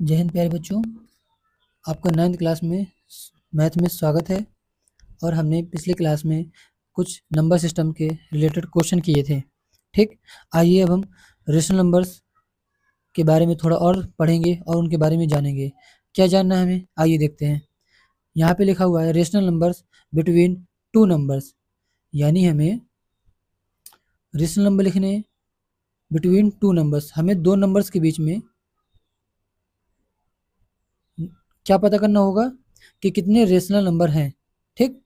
जय हिंद प्यारे बच्चों, आपका 9th क्लास में मैथ में स्वागत है। और हमने पिछली क्लास में कुछ नंबर सिस्टम के रिलेटेड क्वेश्चन किए थे। ठीक, आइए अब हम रेशनल नंबर्स के बारे में थोड़ा और पढ़ेंगे और उनके बारे में जानेंगे। क्या जानना है हमें, आइए देखते हैं। यहाँ पे लिखा हुआ है rational numbers between two numbers, यानी हमें रेशनल नंबर लिखने बिटवीन टू नंबर्स, हमें दो नंबर्स के बीच में क्या पता करना होगा कि कितने रेशनल नंबर हैं। ठीक,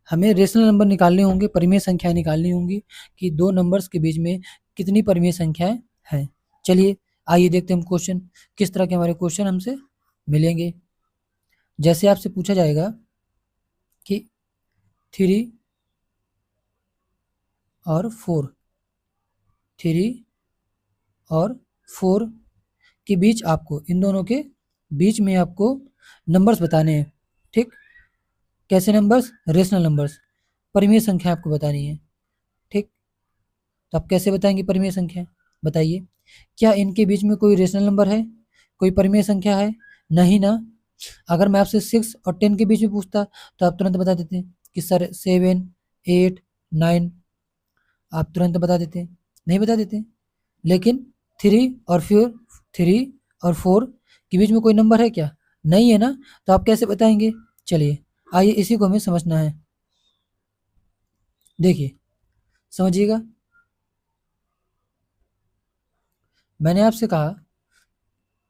हमें रेशनल नंबर निकालने होंगे, परिमेय संख्याएं निकालनी होंगी कि दो नंबर्स के बीच में कितनी परिमेय संख्याएं हैं। चलिए आइए देखते हैं हम क्वेश्चन, किस तरह के हमारे क्वेश्चन हमसे मिलेंगे। जैसे आपसे पूछा जाएगा कि 3 और 4, 3 और 4 के बीच, आपको इन दोनों के बीच में आपको नंबर्स बताने हैं। ठीक, कैसे नंबर्स? रेशनल नंबर्स, परिमेय संख्या आपको बतानी है। ठीक, तो आप कैसे बताएंगे परिमेय संख्या? बताइए, क्या इनके बीच में कोई रेशनल नंबर है, कोई परिमेय संख्या है? नहीं ना। अगर मैं आपसे 6 और 10 के बीच में पूछता तो आप तुरंत बता देते कि सर 7, 8, 9, आप तुरंत बता देते, नहीं बता देते। लेकिन 3 और 4 के बीच में कोई नंबर है क्या? नहीं है ना, तो आप कैसे बताएंगे? चलिए आइए इसी को हमें समझना है। देखिए समझिएगा, मैंने आपसे कहा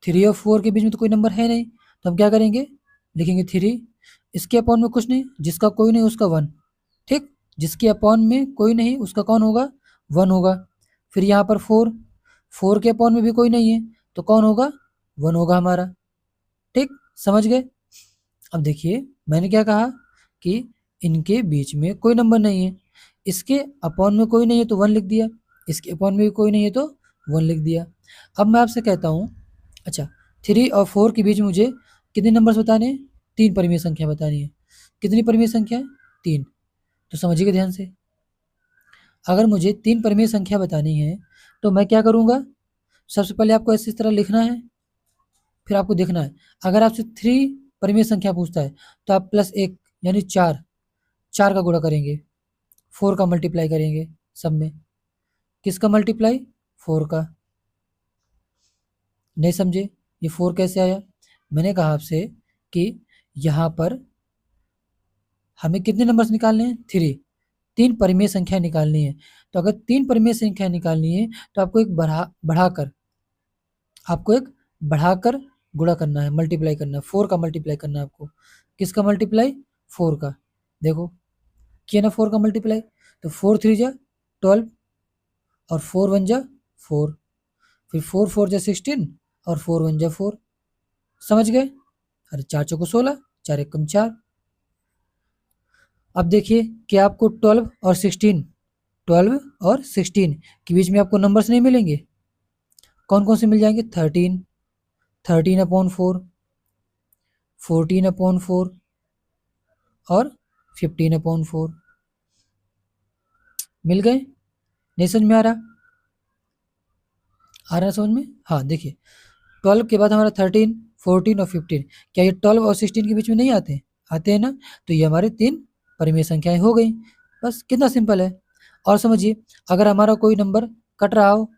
3 और 4 के बीच में तो कोई नंबर है नहीं, तो हम क्या करेंगे? लिखेंगे 3, इसके अपॉन में कुछ नहीं, जिसका कोई नहीं उसका 1। ठीक, जिसके अपॉन में कोई नहीं उसका कौन होगा? 1 होगा। फिर यहाँ पर 4, 4 के अपॉन में भी कोई नहीं है तो कौन होगा? 1 होगा हमारा। ठीक, समझ गए? अब देखिए मैंने क्या कहा कि इनके बीच में कोई नंबर नहीं है, इसके अपॉन में कोई नहीं है तो 1 लिख दिया, इसके अपॉन में भी कोई नहीं है तो 1 लिख दिया। अब मैं आपसे कहता हूँ, अच्छा 3 और 4 के बीच में मुझे कितने नंबर्स बताने हैं? 3 परिमेय संख्या बतानी है। कितनी परिमेय संख्या है? 3। तो समझिएगा ध्यान से, अगर मुझे 3 परिमेय संख्या बतानी है तो मैं क्या करूँगा? सबसे पहले आपको ऐसे इस तरह लिखना है, फिर आपको देखना है। अगर आपसे 3 परिमेय संख्या पूछता है तो आप +1 यानी 4, 4 का गुणा करेंगे, 4 का मल्टीप्लाई करेंगे सब में। किसका मल्टीप्लाई? 4 का। नहीं समझे? ये 4 कैसे आया? मैंने कहा आपसे कि यहाँ पर हमें कितने नंबर्स निकालने हैं? 3, 3 परिमेय संख्या निकालनी है। तो अगर 3 परिमेय संख्या निकालनी है तो आपको एक बढ़ाकर गुणा करना है, मल्टीप्लाई करना है, 4 का मल्टीप्लाई करना है आपको। किसका मल्टीप्लाई? 4 का। देखो किया ना 4 का मल्टीप्लाई, तो 4 3 जा 12 और 4 1 जा 4, फिर 4 4 जा 16 और 4 1 जा 4। समझ गए? अरे 4 चौको 16, 4 एकम 4। अब देखिए कि आपको 12 और 16 के बीच में आपको नंबर्स नहीं मिलेंगे? कौन कौन से मिल जाएंगे? 13, 13/4, 14/4 और 15/4। मिल गए? नहीं समझ में आ रहा? आ रहा है समझ में? हाँ देखिए, 12 के बाद हमारा 13, 14 और 15, क्या ये 12 और 16 के बीच में नहीं आते? आते हैं ना। तो ये हमारे 3 परिमेय संख्याएं हो गई। बस कितना सिंपल है। और समझिए, अगर हमारा कोई नंबर कट रहा हो,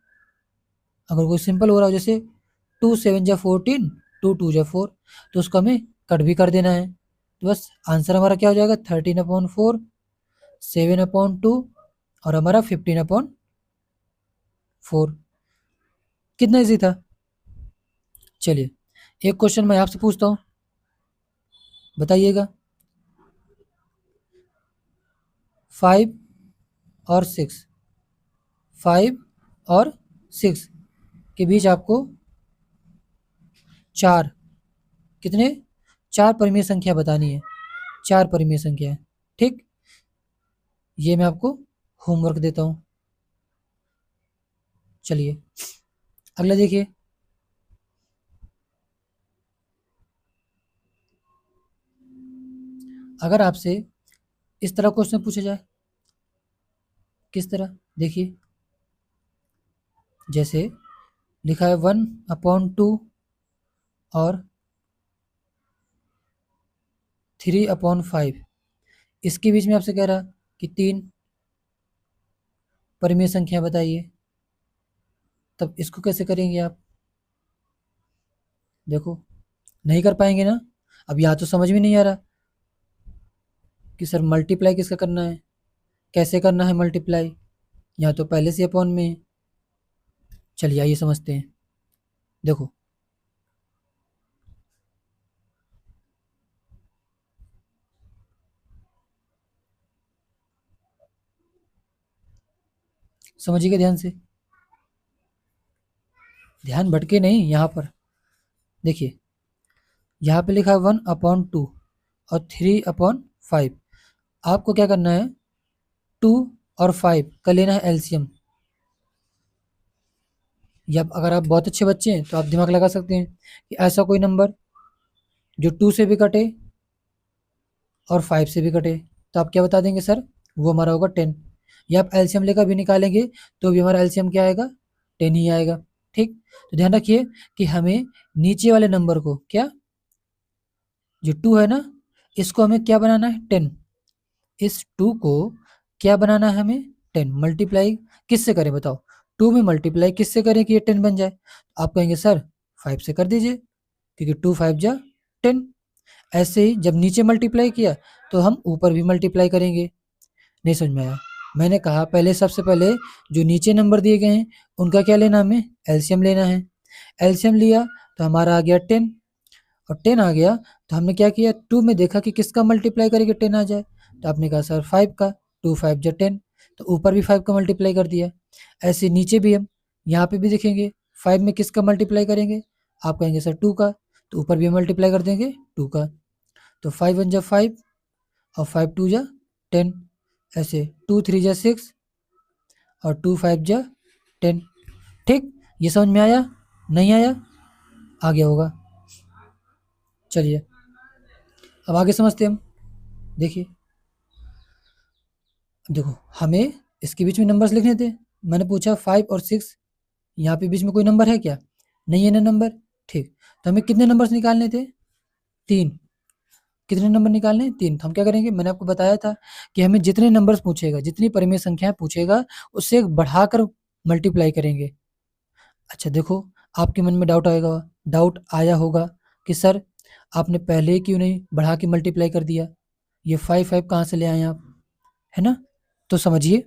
अगर कोई सिंपल हो रहा हो, जैसे 2 7 जा 14, 2 2 जा 4, तो उसको हमें कट भी कर देना है। तो बस आंसर हमारा क्या हो जाएगा? 13/4, 7/2 और हमारा 15/4। कितना ईजी था। चलिए एक क्वेश्चन मैं आपसे पूछता हूँ, बताइएगा। 5 और 6, 5 और 6 के बीच आपको 4, कितने? 4 परिमेय संख्या बतानी है, 4 परिमेय संख्या है। ठीक, ये मैं आपको होमवर्क देता हूँ। चलिए अगला देखिए, अगर आपसे इस तरह क्वेश्चन पूछा जाए, किस तरह? देखिए जैसे लिखा है 1/2 और 3/5, इसके बीच में आपसे कह रहा कि 3 परिमेय संख्या बताइए, तब इसको कैसे करेंगे आप? देखो नहीं कर पाएंगे ना। अब यहाँ तो समझ में नहीं आ रहा कि सर मल्टीप्लाई किसका करना है, कैसे करना है मल्टीप्लाई, यहाँ तो पहले से अपॉन में है। चलिए आइए समझते हैं। देखो समझिएगा ध्यान से, ध्यान भटके नहीं। यहाँ पर देखिए, यहाँ पे लिखा है 1/2 और 3/5। आपको क्या करना है, 2 और 5 का लेना है एलसीएम। या अगर आप बहुत अच्छे बच्चे हैं तो आप दिमाग लगा सकते हैं कि ऐसा कोई नंबर जो 2 से भी कटे और 5 से भी कटे, तो आप क्या बता देंगे सर, वो हमारा होगा 10। या आप एलसीएम लेकर भी निकालेंगे तो भी हमारा एलसीएम क्या आएगा, 10 ही आएगा। ठीक, तो ध्यान रखिए कि हमें नीचे वाले नंबर को, क्या जो 2 है ना, इसको हमें क्या बनाना है, 10। इस 2 को क्या बनाना है हमें, 10। मल्टीप्लाई किससे करें बताओ, 2 में मल्टीप्लाई किससे करें कि ये 10 बन जाए? आप कहेंगे सर 5 से कर दीजिए, क्योंकि 2 5 जा 10। ऐसे ही जब नीचे मल्टीप्लाई किया तो हम ऊपर भी मल्टीप्लाई करेंगे। नहीं समझ में आया? मैंने कहा पहले, सबसे पहले जो नीचे नंबर दिए गए हैं उनका क्या लेना, हमें एलसीएम लेना है। एलसीएम लिया तो हमारा आ गया 10, और 10 आ गया तो हमने क्या किया, 2 में देखा कि किसका मल्टीप्लाई करेंगे 10 आ जाए, तो आपने कहा सर 5 का, 2 5 जा 10, तो ऊपर भी 5 का मल्टीप्लाई कर दिया। ऐसे नीचे भी हम यहाँ पे भी देखेंगे 5 में किसका मल्टीप्लाई करेंगे, आप कहेंगे सर 2 का, तो ऊपर भी मल्टीप्लाई कर देंगे 2 का। तो 5 1 जा 5 और 5 2 जा 10, ऐसे 2 3 जा 6 और 2 5 जा 10। ठीक, ये समझ में आया? नहीं आया? आ गया होगा। चलिए अब आगे समझते हैं हम। देखिए, देखो हमें इसके बीच में नंबर्स लिखने थे। मैंने पूछा 5 और 6, यहाँ पे बीच में कोई नंबर है क्या, नहीं है ना नंबर। ठीक, तो हमें कितने नंबर्स निकालने थे, 3। कितने नंबर निकालने हैं, 3। तो हम क्या करेंगे, मैंने आपको बताया था कि हमें जितने नंबर्स पूछेगा, जितनी परिमेय संख्याएं पूछेगा, उससे एक बढ़ाकर मल्टीप्लाई करेंगे। अच्छा देखो, आपके मन में डाउट आया होगा कि सर आपने पहले ही क्यों नहीं बढ़ा के मल्टीप्लाई कर दिया, ये 5 5 कहाँ से ले आए आप, है ना? तो समझिए,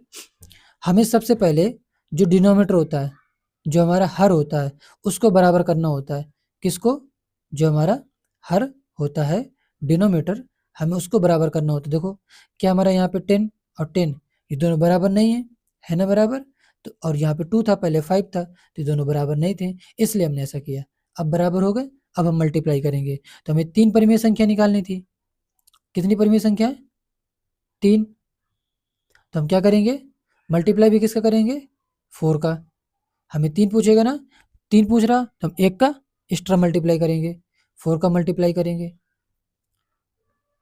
हमें सबसे पहले जो डिनोमिनेटर होता है, जो हमारा हर होता है, उसको बराबर करना होता है। किसको? जो हमारा हर होता है, डिनोमिनेटर, हमें उसको बराबर करना होता है। देखो क्या हमारा यहाँ पे 10 और 10 ये दोनों बराबर नहीं है ना बराबर? तो और यहाँ पे 2 था, पहले 5 था, तो ये दोनों बराबर नहीं थे, इसलिए हमने ऐसा किया। अब बराबर हो गए, अब हम मल्टीप्लाई करेंगे। तो हमें 3 परिमेय संख्या निकालनी थी। कितनी परिमेय संख्या है? 3। तो हम क्या करेंगे, मल्टीप्लाई भी किसका करेंगे, 4 का। हमें 3 पूछेगा ना, 3 पूछ रहा, तो हम 1 का एक्स्ट्रा मल्टीप्लाई करेंगे, 4 का मल्टीप्लाई करेंगे।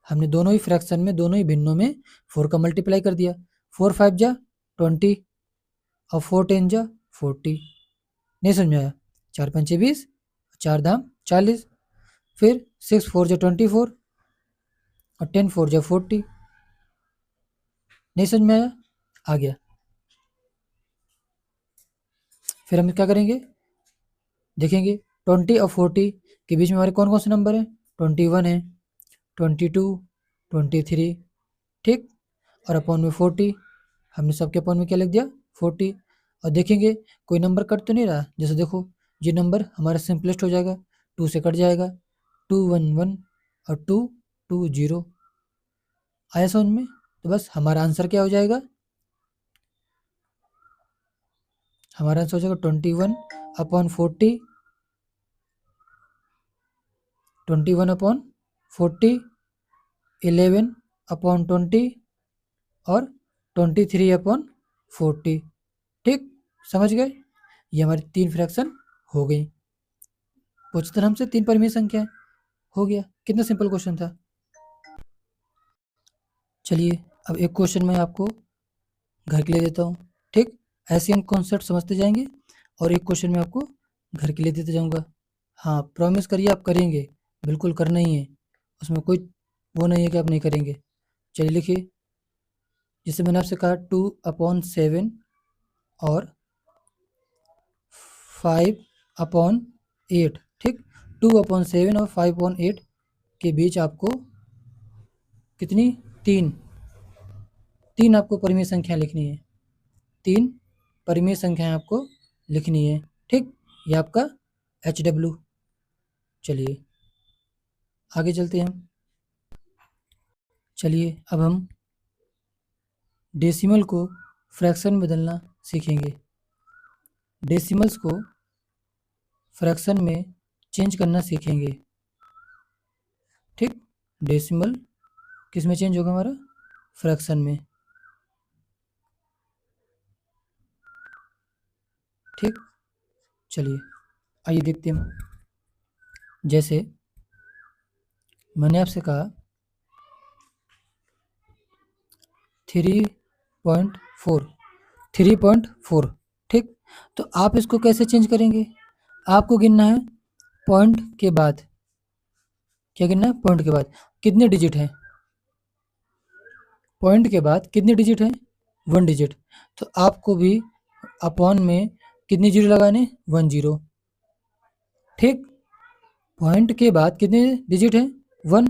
हमने दोनों ही फ्रैक्शन में, दोनों ही भिन्नों में 4 का मल्टीप्लाई कर दिया। 4 5 जा 20 और 4 10 जा 40। नहीं समझ में आया? 4 पंचे 20, 4 धाम 40, फिर 6 4 जा 24 और 10 4 जा 40। नहीं समझ में आया? आ गया। फिर हम क्या करेंगे, देखेंगे 20 और 40 के बीच में हमारे कौन कौन से नंबर हैं, 21 है, 22, 23। ठीक, और अपॉन में 40, हमने सबके अपॉन में क्या लिख दिया, 40। और देखेंगे कोई नंबर कट तो नहीं रहा, जैसे देखो ये नंबर हमारा सिंपलेस्ट हो जाएगा, 2 से कट जाएगा, 2 1 1 और 2 2 0। आया समझ में? तो बस हमारा आंसर क्या हो जाएगा, हमारा आंसर हो जाएगा 21/40, 21/40, 11/20 और 23/40। ठीक, समझ गए? ये हमारी 3 फ्रैक्शन हो गई। पूछते हमसे 3 परिमेय संख्या है, हो गया। कितना सिंपल क्वेश्चन था। चलिए अब एक क्वेश्चन मैं आपको घर के लिए देता हूँ। ठीक, ऐसे हम कॉन्सेप्ट समझते जाएंगे और एक क्वेश्चन मैं आपको घर के लिए देते जाऊँगा। हाँ, प्रॉमिस करिए आप करेंगे, बिल्कुल करना ही है, उसमें कोई वो नहीं है कि आप नहीं करेंगे। चलिए लिखिए, जैसे मैंने आपसे कहा 2/7 और 5/8, ठीक। 2/7 और 5/8 के बीच आपको कितनी, तीन तीन आपको परिमेय संख्या लिखनी है, तीन परिमेय संख्याएं आपको लिखनी है, ठीक। ये आपका HW। चलिए आगे चलते हैं हम। चलिए अब हम डेसिमल को फ्रैक्शन में बदलना सीखेंगे। डेसिमल्स को फ्रैक्शन में चेंज करना सीखेंगे, ठीक। डेसिमल किस में चेंज होगा हमारा, फ्रैक्शन में, ठीक। चलिए आइए देखते हैं। जैसे मैंने आपसे कहा 3.4, 3.4, ठीक। तो आप इसको कैसे चेंज करेंगे, आपको गिनना है पॉइंट के बाद, क्या गिनना है, पॉइंट के बाद कितने डिजिट हैं, पॉइंट के बाद कितने डिजिट हैं, 1 डिजिट। तो आपको भी अपॉन में कितने जीरो लगाने, 1 जीरो, ठीक। पॉइंट के बाद कितने डिजिट हैं, 1,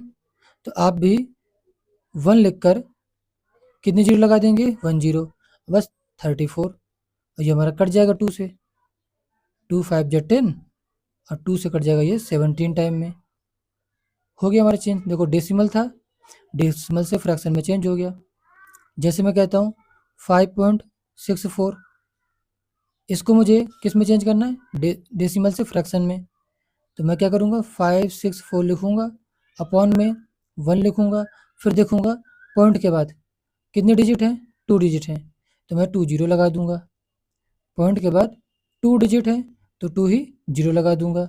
तो आप भी 1 लिखकर कितने जीरो लगा देंगे, 1 जीरो, बस 34। और ये हमारा कट जाएगा 2 से, 2 5 जा 10 और 2 से कट जाएगा ये 17 टाइम में। हो गया हमारा चेंज। देखो डेसिमल था, डेसिमल से फ्रैक्शन में चेंज हो गया। जैसे मैं कहता हूँ 5.64, इसको मुझे किस में चेंज करना है, डेसिमल से फ्रैक्शन में। तो मैं क्या करूँगा, 564 लिखूँगा, अपॉन में 1 लिखूँगा, फिर देखूँगा पॉइंट के बाद कितने डिजिट हैं, 2 डिजिट हैं, तो मैं 2 जीरो लगा दूँगा। पॉइंट के बाद 2 डिजिट है तो 2 ही जीरो लगा दूँगा,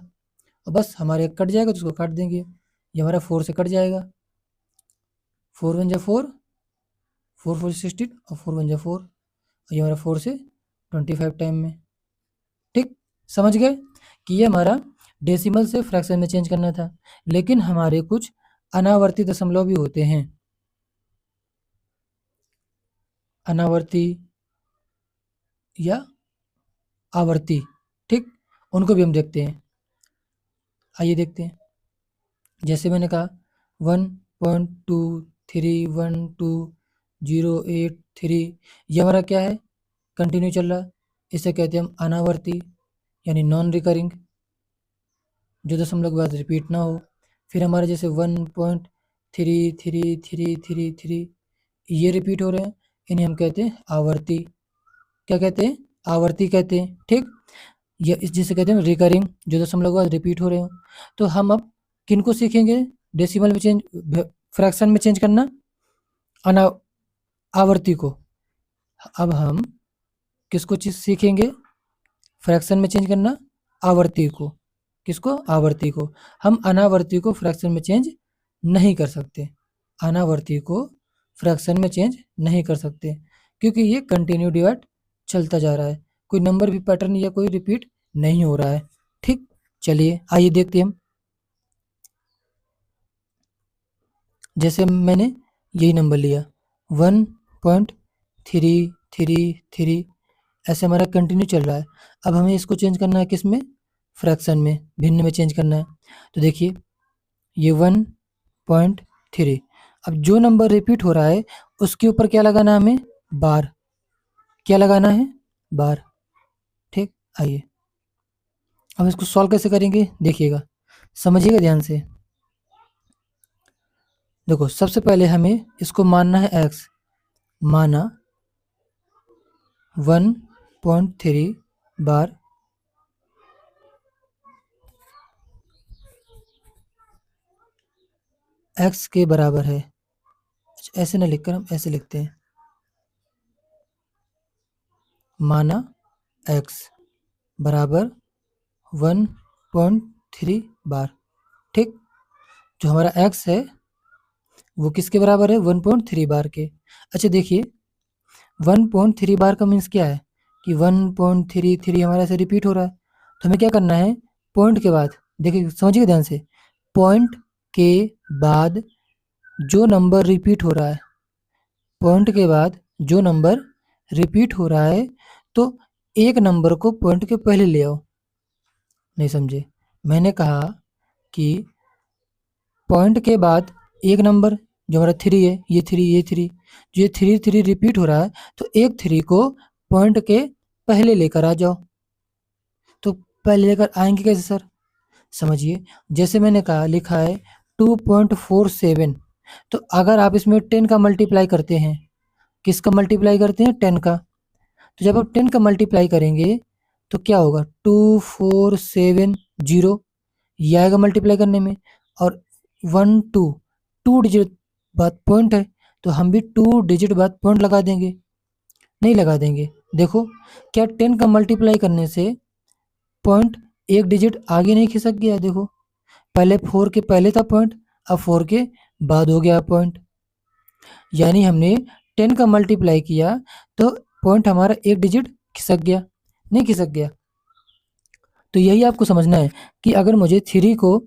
और बस हमारे कट जाएगा तो उसको काट देंगे, ये हमारा 4 से कट जाएगा, 4 1 जा 4, 4 4 16 और 4 1 जा 4, और ये हमारा 4 से 25 टाइम में, ठीक। समझ गए कि ये हमारा डेसिमल से फ्रैक्शन में चेंज करना था। लेकिन हमारे कुछ अनावर्ती दशमलव भी होते हैं, अनावर्ती या आवर्ती, ठीक, उनको भी हम देखते हैं। आइए देखते हैं। जैसे मैंने कहा 1.231208 ये हमारा क्या है, कंटिन्यू चल रहा है, इसे कहते हैं हम अनावर्ती यानी नॉन रिकरिंग, जो दशमलव के बाद रिपीट ना हो। फिर हमारे जैसे 1.333333 ये रिपीट हो रहे हैं, इन्हें हम कहते हैं आवर्ती। क्या कहते हैं, आवर्ती कहते हैं, ठीक। ये जिसे कहते हैं रिकरिंग, जो दशमलव के बाद रिपीट हो रहे हो। तो हम अब किनको सीखेंगे डेसिमल में चेंज, फ्रैक्शन में चेंज करना, अना आवर्ती को। अब हम किसको चीज सीखेंगे, फ्रैक्शन में चेंज करना, आवर्ती को। किसको, आवर्ती को। हम अनावर्ती को फ्रैक्शन में चेंज नहीं कर सकते, अनावर्ती को फ्रैक्शन में चेंज नहीं कर सकते, क्योंकि ये कंटिन्यू डिवाइड चलता जा रहा है, कोई नंबर भी पैटर्न या कोई रिपीट नहीं हो रहा है, ठीक। चलिए आइए देखते हैं हम। जैसे मैंने यही नंबर लिया 1.333, ऐसे हमारा कंटिन्यू चल रहा है। अब हमें इसको चेंज करना है किस में, फ्रैक्शन में, भिन्न में चेंज करना है। तो देखिए ये 1.3, अब जो नंबर रिपीट हो रहा है उसके ऊपर क्या लगाना है हमें, बार, क्या लगाना है, बार, ठीक। आइए अब इसको सॉल्व कैसे करेंगे, देखिएगा, समझिएगा ध्यान से। देखो सबसे पहले हमें इसको मानना है x, माना 1.3 बार x के बराबर है। ऐसे ना लिखकर हम ऐसे लिखते हैं, माना x बराबर 1.3 बार, ठीक। जो हमारा x है वो किसके बराबर है, 1.3 बार के। अच्छा देखिए 1.3 बार का मीन्स क्या है कि 1.33 हमारा ऐसे रिपीट हो रहा है, तो हमें क्या करना है, पॉइंट के बाद देखिए समझिए ध्यान से, पॉइंट के बाद जो नंबर रिपीट हो रहा है, पॉइंट के बाद जो नंबर रिपीट हो रहा है, तो एक नंबर को पॉइंट के पहले ले आओ। नहीं समझे? मैंने कहा कि पॉइंट के बाद एक नंबर जो हमारा 3 है, ये 3, ये 3, जो ये 3 3 रिपीट हो रहा है, तो एक 3 को पॉइंट के पहले लेकर आ जाओ। तो पहले लेकर आएंगे कैसे सर? समझिए, जैसे मैंने कहा लिखा है 2.47, तो अगर आप इसमें 10 का मल्टीप्लाई करते हैं, किसका मल्टीप्लाई करते हैं? 10 का। तो जब आप 10 का मल्टीप्लाई करेंगे तो क्या होगा? 2470 ये आएगा मल्टीप्लाई करने में, और 12 2 डिजिट बाद पॉइंट है, तो हम भी 2 डिजिट बाद पॉइंट लगा देंगे। नहीं लगा देंगे? देखो, क्या 10 का मल्टीप्लाई करने से पॉइंट एक डिजिट आगे नहीं खिसक गया? देखो, पहले 4 के पहले था पॉइंट, अब 4 के बाद हो गया पॉइंट। यानी हमने 10 का मल्टीप्लाई किया तो पॉइंट हमारा एक डिजिट खिसक गया, नहीं खिसक गया? तो यही आपको समझना है कि अगर मुझे 3 को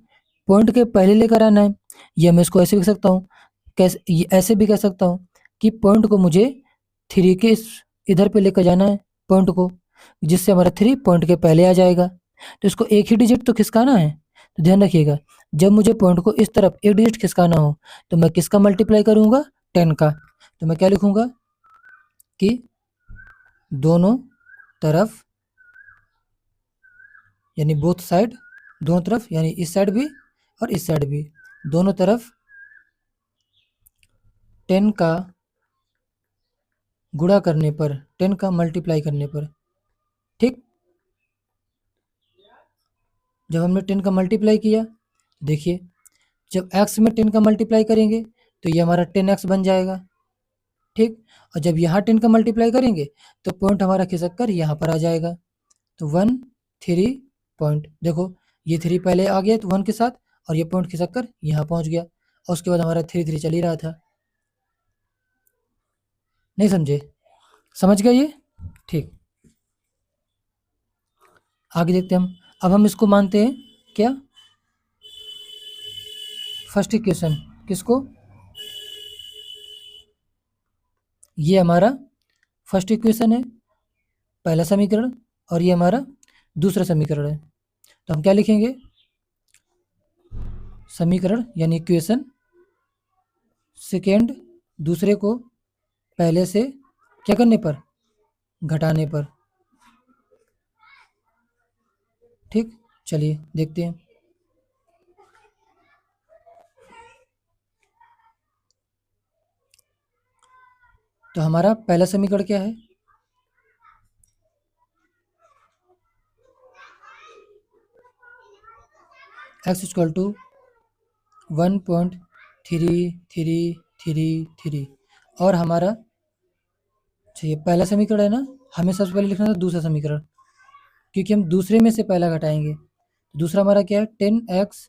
पॉइंट के पहले लेकर आना है, या मैं इसको ऐसे भी लिख सकता हूँ, कैसे ऐसे भी कह सकता हूँ कि पॉइंट को मुझे 3 के इधर पे लेकर जाना है पॉइंट को, जिससे हमारा 3 पॉइंट के पहले आ जाएगा। तो इसको एक ही डिजिट तो खिसकाना है, तो ध्यान रखिएगा, जब मुझे पॉइंट को इस तरफ एक डिजिट खिसकाना हो तो मैं किसका मल्टीप्लाई करूंगा? 10 का। तो मैं क्या लिखूंगा कि दोनों तरफ, यानी बोथ साइड, दोनों तरफ, यानी इस साइड भी और इस साइड भी, दोनों तरफ 10 का गुणा करने पर, 10 का मल्टीप्लाई करने पर, ठीक। जब हमने 10 का मल्टीप्लाई किया, देखिए जब x में 10 का मल्टीप्लाई करेंगे तो ये हमारा 10x बन जाएगा, ठीक। और जब यहाँ 10 का मल्टीप्लाई करेंगे तो पॉइंट हमारा खिसक कर यहाँ पर आ जाएगा। तो 1 3 पॉइंट, देखो ये 3 पहले आ गया तो 1 के साथ, और ये पॉइंट खिसक कर यहाँ पहुँच गया, और उसके बाद हमारा 3 3 चल ही रहा था। नहीं समझे? समझ गए ये? ठीक, आगे देखते हैं हम। अब हम इसको मानते हैं क्या? फर्स्ट इक्वेशन किसको? ये हमारा फर्स्ट इक्वेशन है, पहला समीकरण, और ये हमारा दूसरा समीकरण है। तो हम क्या लिखेंगे? समीकरण यानी इक्वेशन, सेकेंड दूसरे को पहले से क्या करने पर? घटाने पर, ठीक। चलिए देखते हैं। तो हमारा पहला समीकरण क्या है? x इक्वल टू 1.3333, और हमारा, ये पहला समीकरण है ना, हमें सबसे पहले लिखना था दूसरा समीकरण, क्योंकि हम दूसरे में से पहला घटाएंगे। दूसरा हमारा क्या है? 10x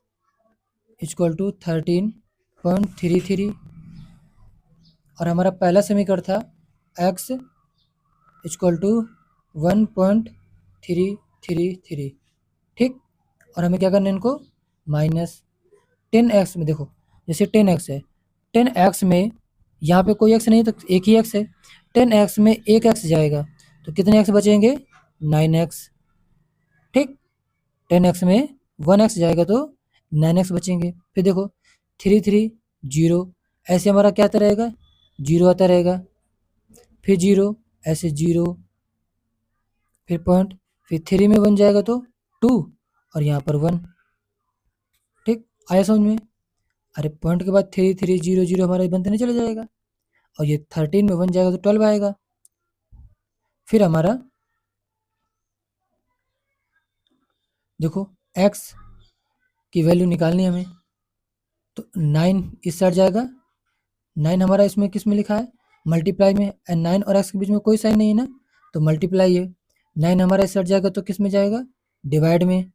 इक्वल टू 13.33, और हमारा पहला समीकरण था x इक्वल टू 1.333, ठीक। और हमें क्या करना है? इनको माइनस 10x में, देखो जैसे 10x है, 10x में यहाँ पे कोई x नहीं तो एक ही x है, 10x में एक x जाएगा तो कितने x बचेंगे? 9x, ठीक। 10x में 1x जाएगा तो 9x बचेंगे। फिर देखो 3 3 0, ऐसे हमारा क्या आता रहेगा? 0 आता रहेगा, फिर 0, ऐसे 0, फिर पॉइंट, फिर 3 में 1 जाएगा तो 2, और यहाँ पर 1, ठीक। आया समझ में? अरे पॉइंट के बाद 3 3 0 0 हमारा बनते नहीं चले जाएगा, और ये 13 में 1 जाएगा तो 12 आएगा। फिर हमारा देखो x की वैल्यू निकालनी है हमें, तो 9 इस साइड जाएगा, 9 हमारा इसमें किस में लिखा है? मल्टीप्लाई में, एंड 9 और x के बीच में कोई साइन नहीं है ना, तो मल्टीप्लाई है। 9 हमारा इस साइड जाएगा तो किस में जाएगा? डिवाइड में।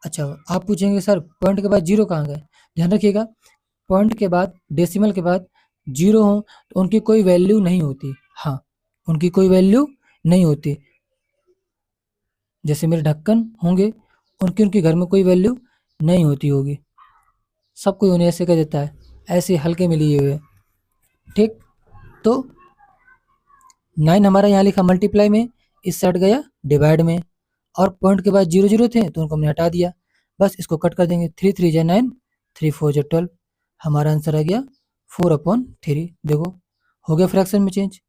अच्छा, आप पूछेंगे सर पॉइंट के बाद जीरो कहाँ गए? ध्यान रखिएगा, पॉइंट के बाद, डेसिमल के बाद जीरो हो तो उनकी कोई वैल्यू नहीं होती। हाँ, उनकी कोई वैल्यू नहीं होती। जैसे मेरे ढक्कन होंगे, उनकी उनके घर में कोई वैल्यू नहीं होती होगी, सब कोई उन्हें ऐसे कह देता है, ऐसे हल्के में लिए हुए। ठीक, तो 9 हमारा यहाँ लिखा मल्टीप्लाई में, इस साइड गया डिवाइड में, और पॉइंट के बाद 0 0 थे तो उनको हमने हटा दिया, बस इसको कट कर देंगे। 3 3 जा 9, 3 4 जा 12, हमारा आंसर आ गया 4/3। देखो हो गया फ्रैक्शन में चेंज।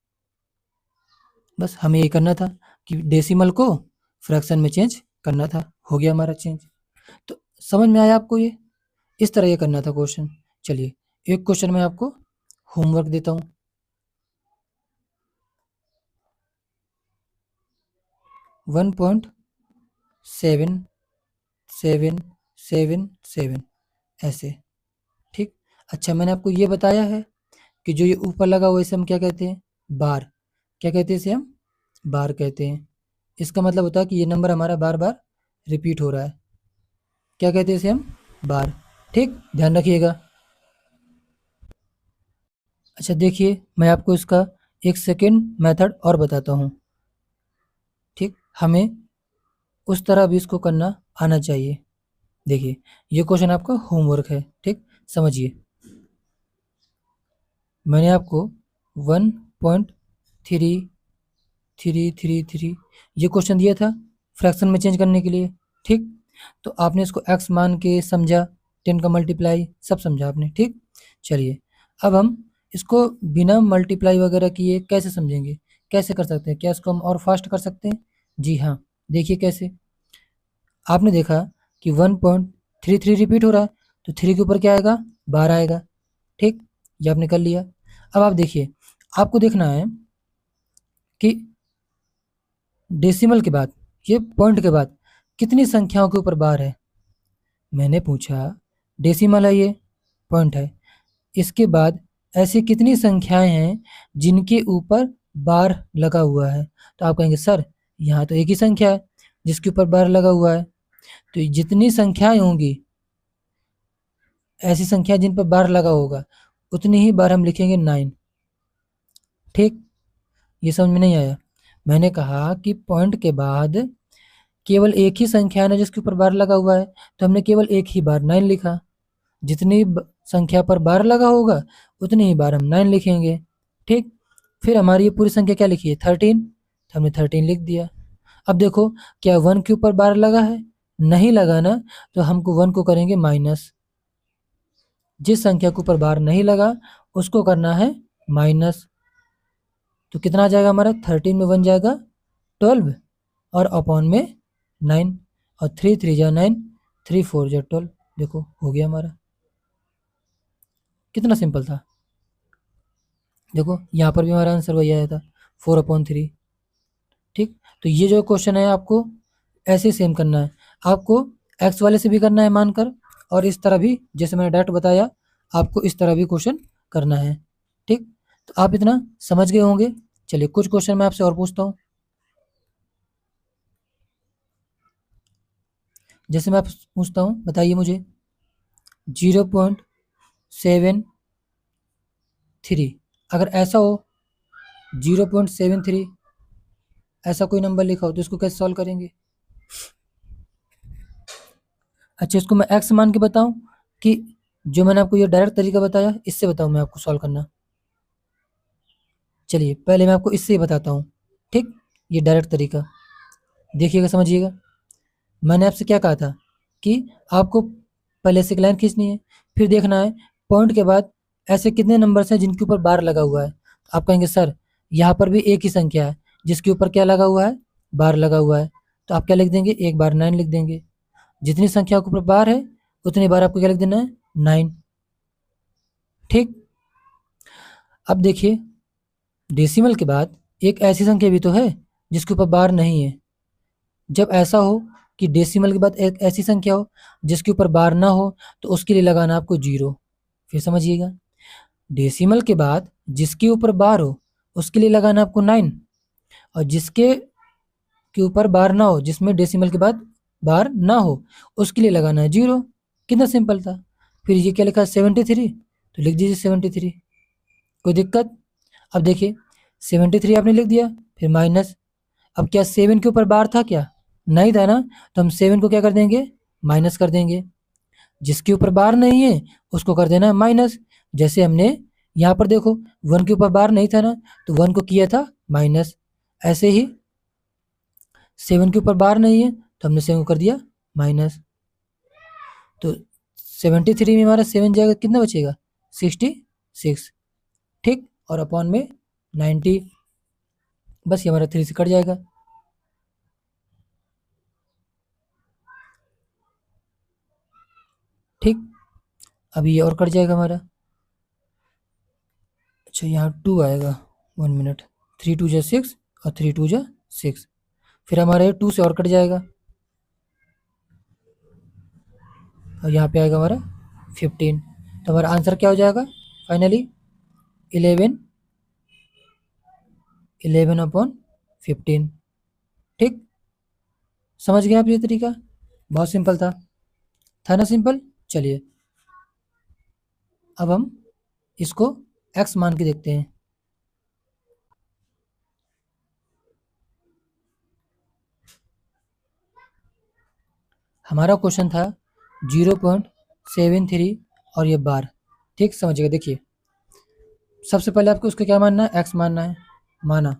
बस हमें ये करना था कि डेसिमल को फ्रैक्शन में चेंज करना था, हो गया हमारा चेंज। तो समझ में आया आपको? ये इस तरह ये करना था क्वेश्चन। चलिए एक क्वेश्चन मैं आपको होमवर्क देता हूँ। 1.7777 ऐसे। ठीक, अच्छा मैंने आपको ये बताया है कि जो ये ऊपर लगा हुआ इसे हम क्या कहते हैं? बार। क्या कहते हैं इसे हम? बार कहते हैं। इसका मतलब होता है कि ये नंबर हमारा बार बार रिपीट हो रहा है। क्या कहते हैं इसे हम? बार। ठीक, ध्यान रखिएगा। अच्छा देखिए मैं आपको इसका एक सेकेंड मेथड और बताता हूँ। ठीक, हमें उस तरह भी इसको करना आना चाहिए। देखिए ये क्वेश्चन आपका होमवर्क है। ठीक, समझिए। मैंने आपको 1.3333 ये क्वेश्चन दिया था फ्रैक्शन में चेंज करने के लिए। ठीक, तो आपने इसको एक्स मान के समझा, 10 का मल्टीप्लाई सब समझा आपने। ठीक, चलिए अब हम इसको बिना मल्टीप्लाई वगैरह किए कैसे समझेंगे, कैसे कर सकते हैं? क्या इसको हम और फास्ट कर सकते हैं? जी हाँ, देखिए कैसे। आपने देखा कि 1.33 रिपीट हो रहा है, तो 3 के ऊपर क्या आएगा? 12 आएगा। ठीक, ये आपने कर लिया। अब आप देखिए, आपको देखना है कि डेसिमल के बाद, ये पॉइंट के बाद कितनी संख्याओं के ऊपर बार है। मैंने पूछा डेसिमल है, ये पॉइंट है, इसके बाद ऐसी कितनी संख्याएं हैं जिनके ऊपर बार लगा हुआ है। तो आप कहेंगे सर यहाँ तो एक ही संख्या है जिसके ऊपर बार लगा हुआ है। तो जितनी संख्याएं होंगी, ऐसी संख्या जिन पर बार लगा होगा, उतनी ही बार हम लिखेंगे 9। ठीक, ये समझ में नहीं आया? मैंने कहा कि पॉइंट के बाद केवल एक ही संख्या है ना जिसके ऊपर बार लगा हुआ है, तो हमने केवल एक ही बार 9 लिखा। जितनी संख्या पर बार लगा होगा उतनी ही बार हम 9 लिखेंगे। ठीक, फिर हमारी ये पूरी संख्या क्या लिखी है? 13, तो हमने 13 लिख दिया। अब देखो क्या 1 के ऊपर बार लगा है? नहीं लगा ना, तो हमको 1 को करेंगे माइनस। जिस संख्या के ऊपर बार नहीं लगा उसको करना है माइनस। तो कितना आ जाएगा हमारा? 13 में 1 जाएगा 12, और अपॉन में 9, और 3 3 जा 9, 3 4 जा 12। देखो हो गया हमारा। कितना सिंपल था। देखो यहाँ पर भी हमारा आंसर वही आया था, 4/3। ठीक, तो ये जो क्वेश्चन है आपको ऐसे सेम करना है। आपको एक्स वाले से भी करना है मानकर, और इस तरह भी जैसे मैंने डायरेक्ट बताया आपको इस तरह भी क्वेश्चन करना है। ठीक, तो आप इतना समझ गए होंगे। चलिए कुछ क्वेश्चन मैं आपसे और पूछता हूँ। जैसे मैं आपसे पूछता हूँ, बताइए मुझे 0.73, अगर ऐसा हो 0.73 ऐसा कोई नंबर लिखा हो तो इसको कैसे सॉल्व करेंगे? अच्छा इसको मैं एक्स मान के बताऊं कि जो मैंने आपको ये डायरेक्ट तरीका बताया इससे बताऊं मैं आपको सॉल्व करना? चलिए पहले मैं आपको इससे ही बताता हूँ। ठीक, ये डायरेक्ट तरीका देखिएगा, समझिएगा। मैंने आपसे क्या कहा था कि आपको पहले से एक लाइन खींचनी है, फिर देखना है पॉइंट के बाद ऐसे कितने नंबर्स हैं जिनके ऊपर बार लगा हुआ है। तो आप कहेंगे सर यहाँ पर भी एक ही संख्या है जिसके ऊपर क्या लगा हुआ है? बार लगा हुआ है। तो आप क्या लिख देंगे? एक बार 9 लिख देंगे। जितनी संख्या के ऊपर बार है उतनी बार आपको क्या लिख देना है? 9। ठीक, अब देखिए डेसिमल के बाद एक ऐसी संख्या भी तो है जिसके ऊपर बार नहीं है। जब ऐसा हो कि डेसिमल के बाद एक ऐसी संख्या हो जिसके ऊपर बार ना हो, तो उसके लिए लगाना आपको 0। फिर समझिएगा, डेसिमल के बाद जिसके ऊपर बार हो उसके लिए लगाना आपको 9, और जिसके के ऊपर बार ना हो, जिसमें डेसिमल के बाद बार ना हो, उसके लिए लगाना है 0। कितना सिंपल था। फिर ये क्या लिखा है? 73, तो लिख दीजिए 73। कोई दिक्कत? अब देखिए 73 आपने लिख दिया, फिर माइनस। अब क्या 7 के ऊपर बार था क्या? नहीं था ना, तो हम 7 को क्या कर देंगे, माइनस कर देंगे। जिसके ऊपर बार नहीं है उसको कर देना माइनस। जैसे हमने यहाँ पर देखो 1 के ऊपर बार नहीं था ना, तो 1 को किया था माइनस। ऐसे ही 7 के ऊपर बार नहीं है तो हमने 7 को कर दिया माइनस। तो 73 में हमारा 7 जाएगा, कितना बचेगा, 66। ठीक, और अपॉन में 90, बस ये हमारा 3 से कट जाएगा। ठीक, अभी ये और कट जाएगा हमारा। अच्छा, यहाँ 2 आएगा, 1 मिनट, 3 2 जा 6 और 3 2 जा 6, फिर हमारा ये 2 से और कट जाएगा और यहाँ पे आएगा हमारा 15। तो हमारा आंसर क्या हो जाएगा फाइनली, 11, 11 अपॉन 15। ठीक, समझ गए आप ये तरीका, बहुत सिंपल था ना सिंपल। चलिए अब हम इसको x मान के देखते हैं। हमारा क्वेश्चन था 0.73 और ये बार। ठीक, समझिएगा, देखिए सबसे पहले आपको उसको क्या मानना है, x मानना है। माना,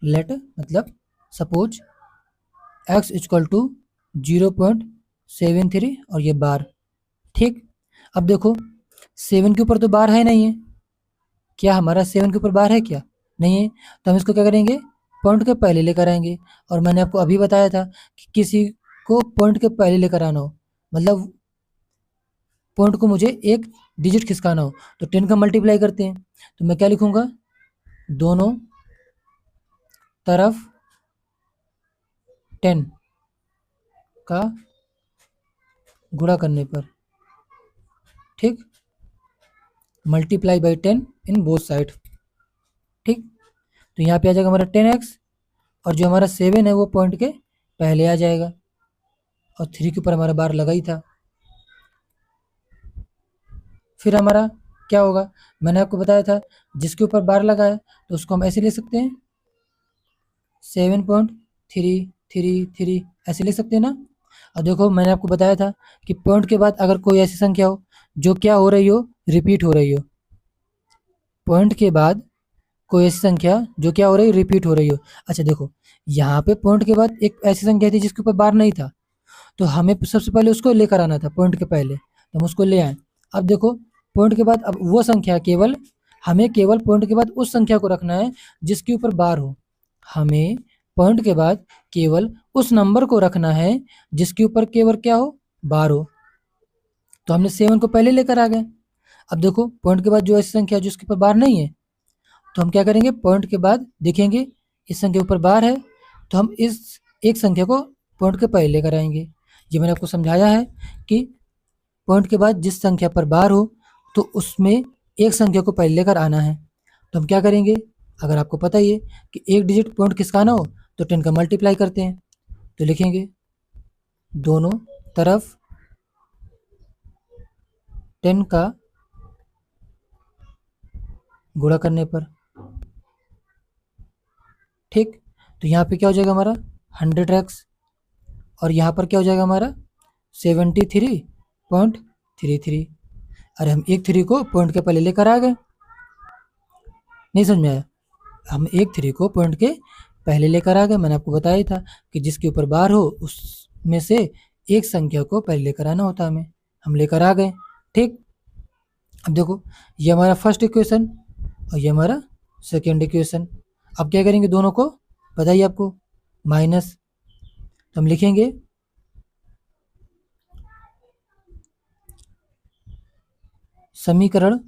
लेट मतलब सपोज x इक्वल टू 0.73 और ये बार। ठीक, अब देखो 7 के ऊपर तो बार है नहीं है, क्या हमारा 7 के ऊपर बार है क्या, नहीं है। तो हम इसको क्या करेंगे, पॉइंट के पहले लेकर आएंगे। और मैंने आपको अभी बताया था कि किसी को पॉइंट के पहले लेकर आना हो, मतलब पॉइंट को मुझे एक डिजिट खिसकाना हो, तो 10 का मल्टीप्लाई करते हैं। तो मैं क्या लिखूंगा, दोनों तरफ 10 का गुणा करने पर, ठीक, multiply by 10 in both side. ठीक, तो यहाँ पे आ जाएगा हमारा 10x, और जो हमारा 7 है वो पॉइंट के पहले आ जाएगा, और 3 के ऊपर हमारा बार लगा ही था। फिर हमारा क्या होगा, मैंने आपको बताया था जिसके ऊपर बार लगा है तो उसको हम ऐसे ले सकते हैं, 7.333 ऐसे ले सकते हैं ना। और देखो मैंने आपको बताया था कि पॉइंट के बाद अगर कोई ऐसी संख्या हो जो क्या हो रही हो, रिपीट हो रही हो, पॉइंट के बाद कोई ऐसी संख्या जो क्या हो रही है, रिपीट हो रही हो। अच्छा देखो, यहाँ पे पॉइंट के बाद एक ऐसी संख्या थी जिसके ऊपर बार नहीं था, तो हमें सबसे पहले उसको लेकर आना था पॉइंट के पहले, तो हम उसको ले आए। अब देखो पॉइंट के बाद अब वो संख्या केवल, हमें केवल पॉइंट के बाद उस संख्या को रखना है जिसके ऊपर बार हो। हमें पॉइंट के बाद केवल उस नंबर को रखना है जिसके ऊपर केवल क्या हो, बार हो। तो हमने 7 को पहले लेकर आ गए। अब देखो पॉइंट के बाद जो ऐसी संख्या जिसके ऊपर बार नहीं है, तो हम क्या करेंगे, पॉइंट के बाद देखेंगे इस संख्या के ऊपर बार है, तो हम इस एक संख्या को पॉइंट के पहले लेकर आएंगे। ये मैंने आपको समझाया है कि पॉइंट के बाद जिस संख्या पर बार हो तो उसमें एक संख्या को पहले लेकर आना है। तो हम क्या करेंगे, अगर आपको पता ही है कि एक डिजिट पॉइंट किसका आना हो तो 10 का मल्टीप्लाई करते हैं। तो लिखेंगे दोनों तरफ 10 का गुणा करने पर। ठीक, तो यहाँ पे क्या हो जाएगा हमारा 100x, और यहाँ पर क्या हो जाएगा हमारा 73.33। अरे हम एक 3 को पॉइंट के पहले लेकर आ गए, नहीं समझ में आया, हम एक 3 को पॉइंट के पहले लेकर आ गए। मैंने आपको बताया था कि जिसके ऊपर बार हो उसमें से एक संख्या को पहले लेकर आना होता है हमें, हम लेकर आ गए। ठीक, अब देखो ये हमारा फर्स्ट इक्वेशन और ये हमारा सेकेंड इक्वेशन। अब क्या करेंगे, दोनों को बताइए आपको, माइनस। तो हम लिखेंगे समीकरण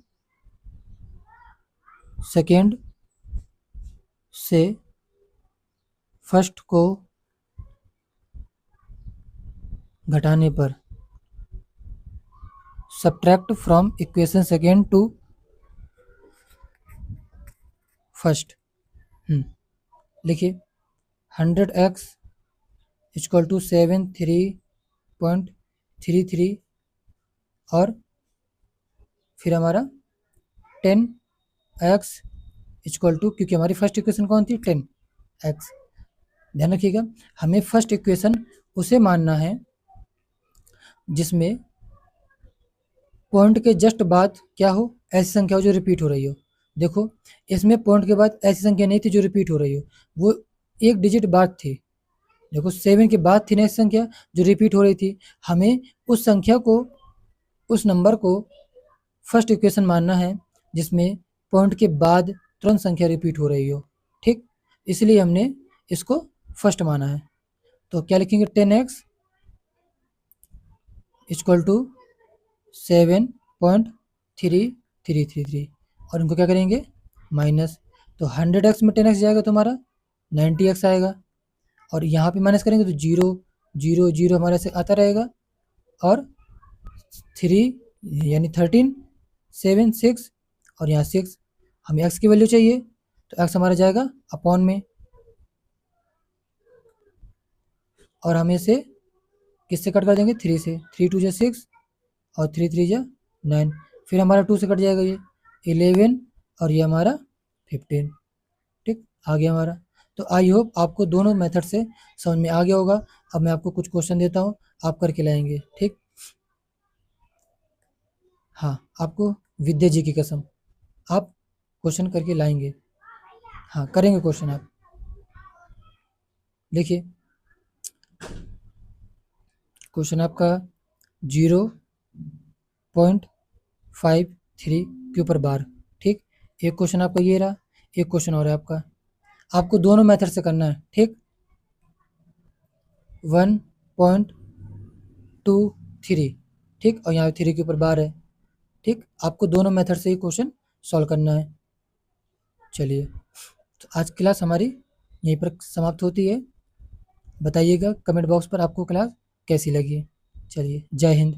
सेकेंड से फर्स्ट को घटाने पर, subtract from equation second to first. लिखिए 100x इक्वल टू 73.33, और फिर हमारा 10x इक्वल टू, क्योंकि हमारी फर्स्ट इक्वेशन कौन थी, 10x ध्यान रखिएगा, हमें फर्स्ट इक्वेशन उसे मानना है जिसमें पॉइंट के जस्ट बाद क्या हो, ऐसी संख्या हो जो रिपीट हो रही हो। देखो इसमें पॉइंट के बाद ऐसी संख्या नहीं थी जो रिपीट हो रही हो, वो एक डिजिट बाद थी। देखो 7 के बाद थी ना ऐसी संख्या जो रिपीट हो रही थी, हमें उस संख्या को, उस नंबर को फर्स्ट इक्वेशन मानना है जिसमें पॉइंट के बाद तुरंत संख्या रिपीट हो रही हो। ठीक, इसलिए हमने इसको फर्स्ट माना है। तो क्या लिखेंगे, 10x इक्वल टू 7.3333 और इनको क्या करेंगे माइनस। तो 100x में 10x जाएगा तो हमारा 90x आएगा, और यहाँ पे माइनस करेंगे तो 0 0 0 हमारे से आता रहेगा, और 3 यानी 13 7 6 और यहाँ 6, हमें x की वैल्यू चाहिए तो x हमारा जाएगा अपॉन में, और हम इसे किससे कट कर देंगे, 3 से। 3 2 जा 6 और 3 3 जा 9, फिर हमारा 2 से कट जाएगा ये 11 और ये हमारा 15। ठीक, आ गया हमारा। तो आई होप आपको दोनों मेथड से समझ में आ गया होगा। अब मैं आपको कुछ क्वेश्चन देता हूँ, आप करके लाएंगे। ठीक, हाँ, आपको विद्या जी की कसम आप क्वेश्चन करके लाएंगे। हाँ, करेंगे क्वेश्चन आप। देखिए क्वेश्चन आपका 0.53 के ऊपर बार। ठीक, एक क्वेश्चन आपका ये रहा, एक क्वेश्चन और है आपका, आपको दोनों मेथड से करना है। ठीक, 1.23, ठीक, और यहाँ 3 के ऊपर बार है। ठीक, आपको दोनों मेथड से ही क्वेश्चन सॉल्व करना है। चलिए, तो आज क्लास हमारी यहीं पर समाप्त होती है। बताइएगा कमेंट बॉक्स पर आपको क्लास कैसी लगी। चलिए, जय हिंद।